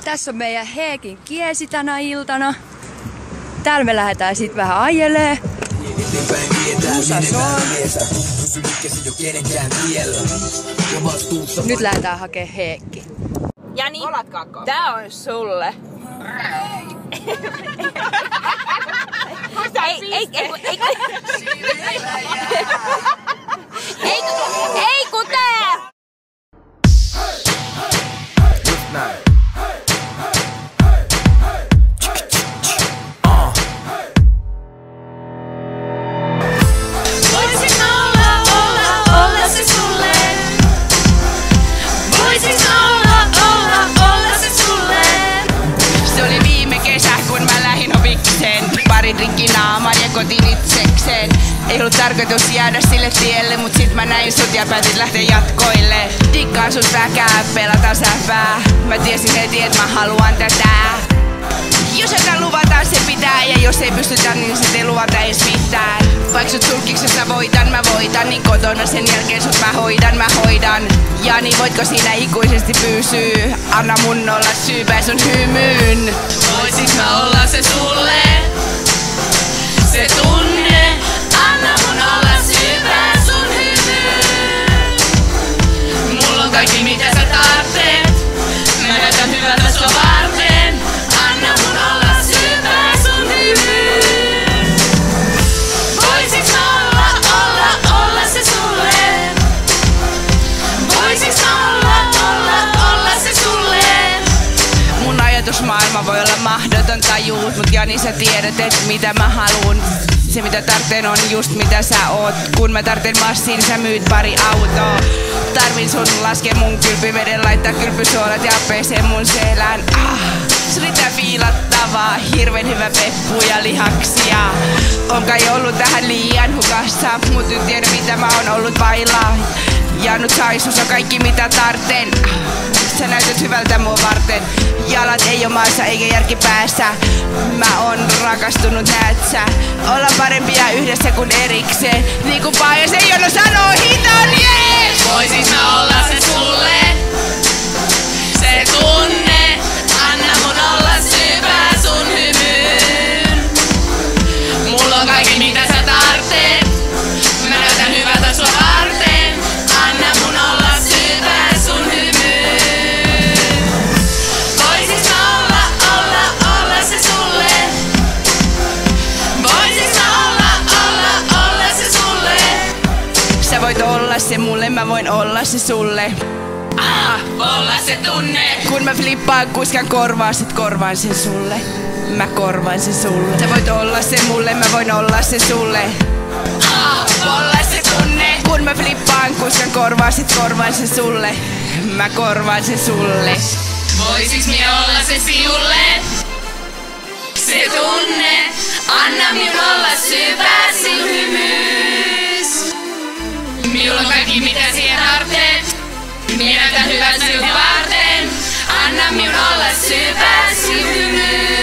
Tässä on meidän Heekin kiesi tänä iltana. Täällä me lähdetään sit vähän ajelee. Nyt lähdetään hakee Heekki. Jani, tää on sulle. Ei kun tää! Ja kotiin itsekseen. Ei ollut tarkoitus jäädä sille tielle, mut sit mä näin sut ja päätin lähteä jatkoille. Dikkaan sut väkää, pelata säpää. Mä tiesin heti, et mä haluan tätä. Jos jätän luvata, se pitää. Ja jos ei pystytä, niin sit ei luvata ees mitään. Vaik sut sulkiksessa voitan, mä voitan. Niin kotona sen jälkeen sut mä hoidan. Ja niin voitko siinä ikuisesti pysyä? Anna mun olla syypää sun hymyyn. Voisis mä olla se sulle? Se tunne, anna mun olla syvää sun hymyyn. Mulla on kaikki mitä sä tarvitset. Mä näytän hyvältä sua varten. Anna mun olla syvää sun hymyyn. Voisiks mä olla se sulle? Voisiks mä olla se sulle? Mun ajatusmaailma voi olla mahdoton tajuut, mut Jani sä tiedät, et mitä mä haluun. Se mitä tarvitsen on just mitä sä oot. Kun mä tarvitsen massiin, sä myyt pari autoa. Tarvin sun laske mun kylpyveden, laittaa kylpysuolat ja pesee mun selän. Se riittää fiilattavaa, hirven hyvä peppu ja lihaksia. On kai ollut tähän liian hukassa, mut nyt tiedä mitä mä oon ollut vailla. Ja nyt saisus on kaikki mitä tarvitsen. Sä näytät hyvältä mua varten. Jalat ei oo maassa eikä järki päässä. Mä oon rakastunut, näet sä. Ollaan parempia yhdessä kuin erikseen. Niin kuin Paajas ei Jono sanoo, hiton jees! Voisis mä olla se sulle? Se tunne, anna mun olla syvää sun hymyyn. Mulla on kaikki mitä sä tarvitset. Mä näytän hyvältä sua varten. Anna mun olla syvää sun hymyyn. Voisis mä olla se sulle? Voisis mä olla se sulle? Sä voit olla se mulle, mä voin olla se sulle. Olla se tunne. Kun mä flippaan, kuskan korvaan, sit korvaan sen sulle. Mä korvaan se sulle. Sä voit olla se mulle, mä voin olla se sulle. Olla se tunne. Kun mä flippaan, kuskan korvaan, sit korvaan se sulle. Mä korvaan se sulle. Voisiks mie olla se siulle? Se tunne. Anna minun olla syvää sun hymyys. Minulla on kaikki mitä siihen tarvitset. Mie näytän hyvältä sinut varten. Anna minun olla syvää sun hymyys.